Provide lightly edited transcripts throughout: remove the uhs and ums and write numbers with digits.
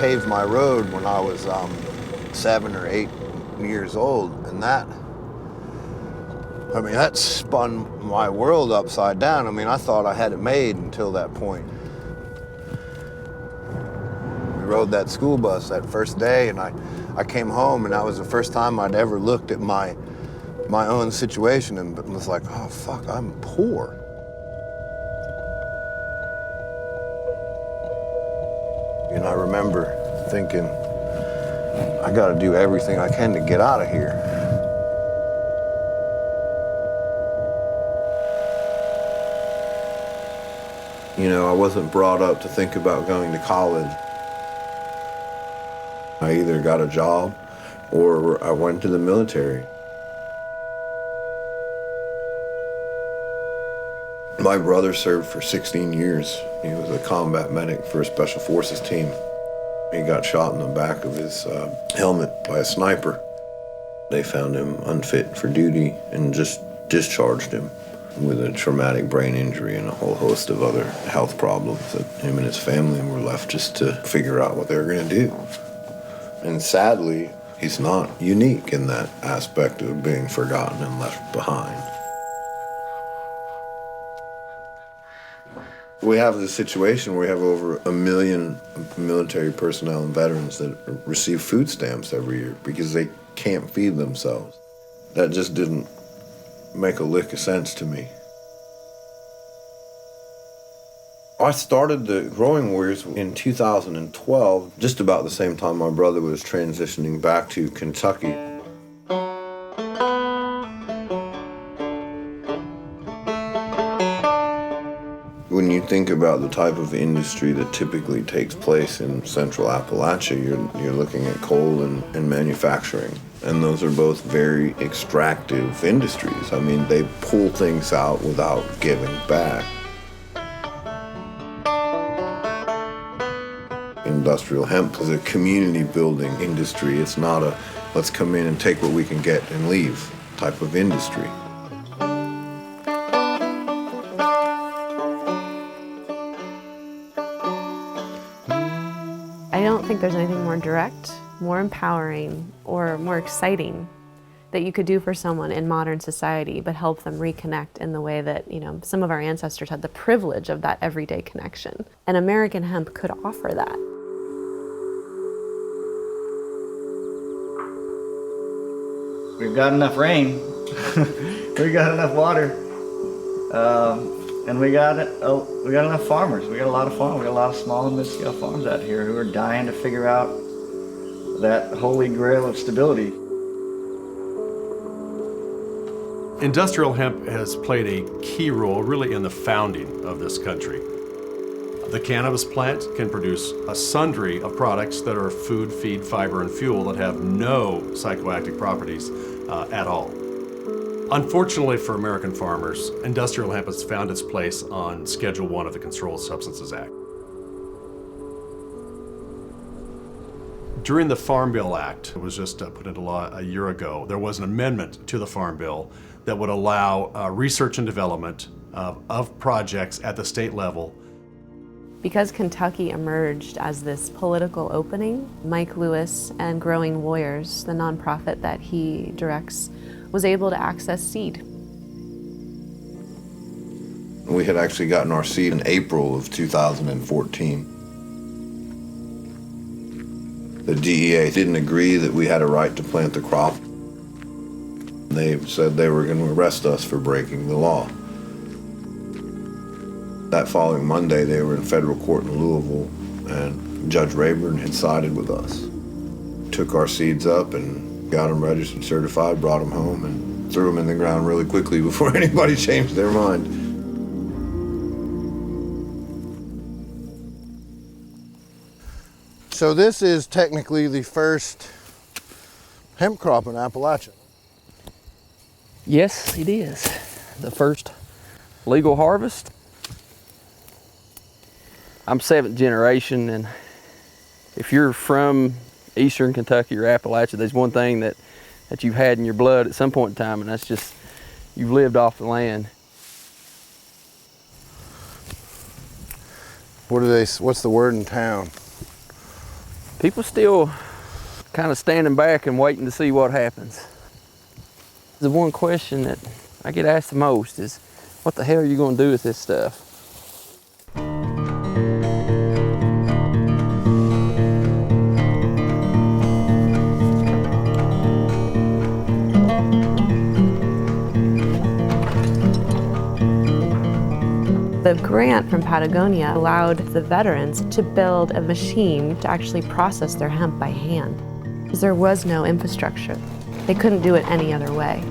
paved my road when I was 7 or 8 years old, and that spun my world upside down. I mean, I thought I had it made until that point. We rode that school bus that first day, and I came home, and that was the first time I'd ever looked at my own situation and was like, oh fuck, I'm poor. And I remember thinking, I gotta do everything I can to get out of here. You know, I wasn't brought up to think about going to college. I either got a job or I went to the military. My brother served for 16 years. He was a combat medic for a special forces team. He got shot in the back of his helmet by a sniper. They found him unfit for duty and just discharged him with a traumatic brain injury and a whole host of other health problems that him and his family were left just to figure out what they were going to do. And sadly, he's not unique in that aspect of being forgotten and left behind. We have this situation where we have over 1 million military personnel and veterans that receive food stamps every year because they can't feed themselves. That just didn't make a lick of sense to me. I started the Growing Warriors in 2012, just about the same time my brother was transitioning back to Kentucky. When you think about the type of industry that typically takes place in Central Appalachia, you're looking at coal and manufacturing. And those are both very extractive industries. I mean, they pull things out without giving back. Industrial hemp is a community building industry. It's not a let's come in and take what we can get and leave type of industry. I don't think there's anything more direct, more empowering, or more exciting that you could do for someone in modern society, but help them reconnect in the way that, some of our ancestors had the privilege of that everyday connection. And American hemp could offer that. We've got enough rain, we got enough water, and we got enough farmers. We got a lot of farms. We got a lot of small and mid-scale farms out here who are dying to figure out that holy grail of stability. Industrial hemp has played a key role really in the founding of this country. The cannabis plant can produce a sundry of products that are food, feed, fiber, and fuel that have no psychoactive properties at all. Unfortunately for American farmers, industrial hemp has found its place on Schedule 1 of the Controlled Substances Act. During the Farm Bill Act, it was just put into law a year ago, there was an amendment to the Farm Bill that would allow research and development of projects at the state level. Because Kentucky emerged as this political opening, Mike Lewis and Growing Warriors, the nonprofit that he directs, was able to access seed. We had actually gotten our seed in April of 2014. The DEA didn't agree that we had a right to plant the crop. They said they were going to arrest us for breaking the law. That following Monday, they were in federal court in Louisville, and Judge Rayburn had sided with us. Took our seeds up and got them registered, certified, brought them home, and threw them in the ground really quickly before anybody changed their mind. So this is technically the first hemp crop in Appalachia. Yes, it is. The first legal harvest. I'm 7th generation, and if you're from Eastern Kentucky or Appalachia, there's one thing that you've had in your blood at some point in time, and that's just you've lived off the land. What's the word in town? people still kind of standing back and waiting to see what happens. The one question that I get asked the most is, what the hell are you going to do with this stuff? The grant from Patagonia allowed the veterans to build a machine to actually process their hemp by hand, because there was no infrastructure. They couldn't do it any other way.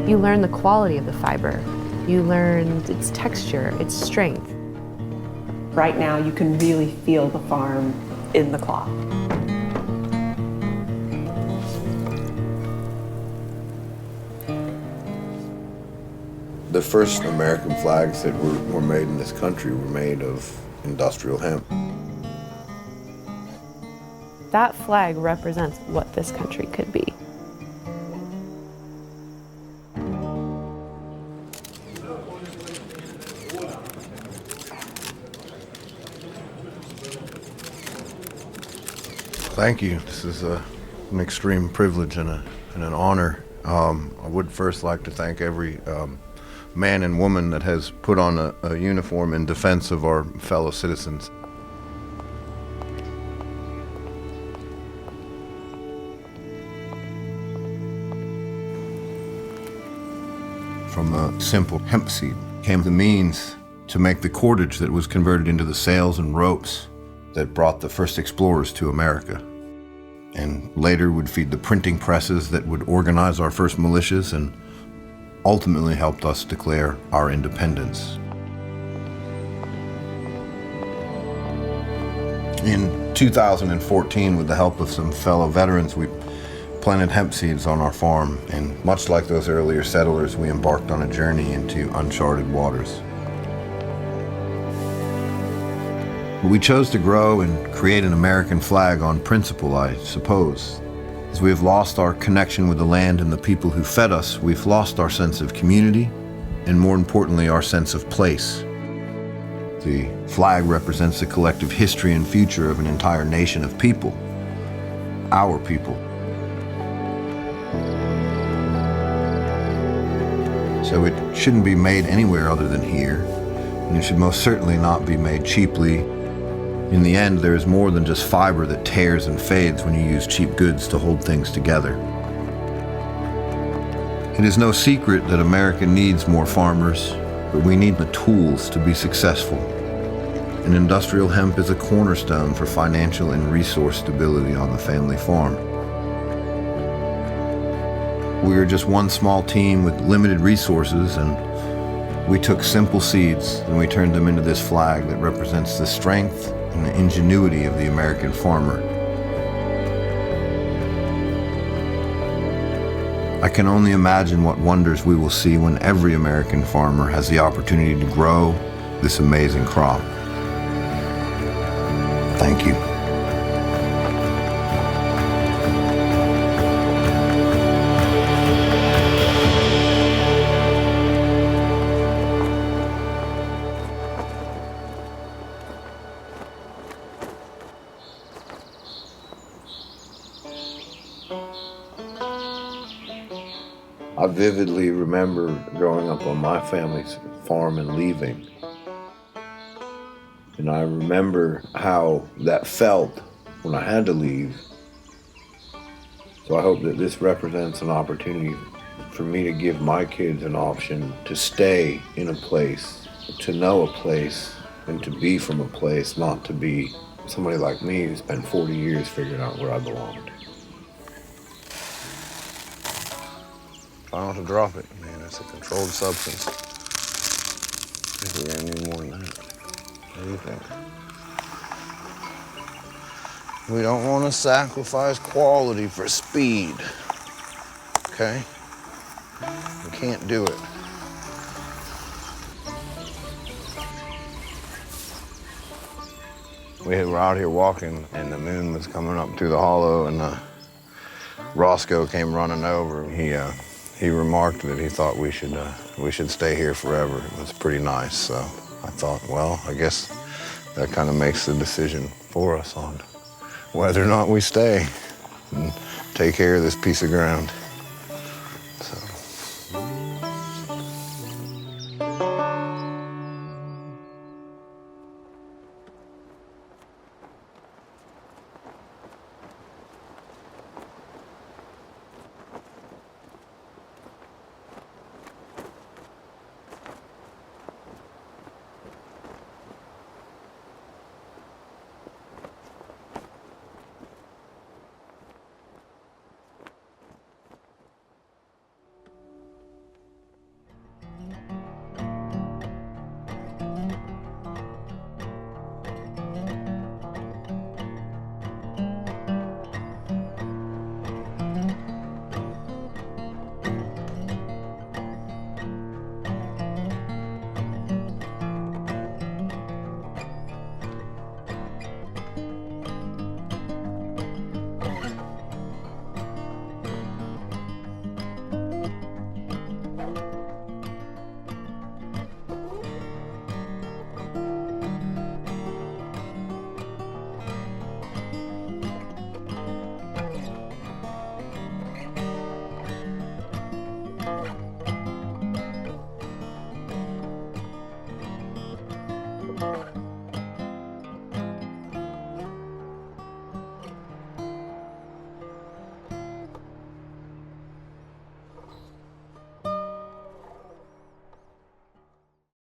You learn the quality of the fiber. You learned its texture, its strength. Right now, you can really feel the farm in the cloth. The first American flags that were made in this country were made of industrial hemp. That flag represents what this country could be. Thank you. This is an extreme privilege and an honor. I would first like to thank every man and woman that has put on a uniform in defense of our fellow citizens. From a simple hemp seed came the means to make the cordage that was converted into the sails and ropes that brought the first explorers to America, and later would feed the printing presses that would organize our first militias and ultimately helped us declare our independence. In 2014, with the help of some fellow veterans, we planted hemp seeds on our farm, and much like those earlier settlers, we embarked on a journey into uncharted waters. We chose to grow and create an American flag on principle, I suppose. As we have lost our connection with the land and the people who fed us, we've lost our sense of community, and more importantly, our sense of place. The flag represents the collective history and future of an entire nation of people, our people. So it shouldn't be made anywhere other than here, and it should most certainly not be made cheaply. In the end, there is more than just fiber that tears and fades when you use cheap goods to hold things together. It is no secret that America needs more farmers, but we need the tools to be successful. And industrial hemp is a cornerstone for financial and resource stability on the family farm. We are just one small team with limited resources, and we took simple seeds and we turned them into this flag that represents the strength and the ingenuity of the American farmer. I can only imagine what wonders we will see when every American farmer has the opportunity to grow this amazing crop. Thank you. I vividly remember growing up on my family's farm and leaving. And I remember how that felt when I had to leave. So I hope that this represents an opportunity for me to give my kids an option to stay in a place, to know a place, and to be from a place, not to be somebody like me who spent 40 years figuring out where I belonged. Try not to drop it, man. It's a controlled substance. I think we're gonna need more than that. What do you think? We don't want to sacrifice quality for speed, okay? We can't do it. We were out here walking, and the moon was coming up through the hollow, and Roscoe came running over. He remarked that he thought we should stay here forever. It was pretty nice, so I thought, well, I guess that kind of makes the decision for us on whether or not we stay and take care of this piece of ground.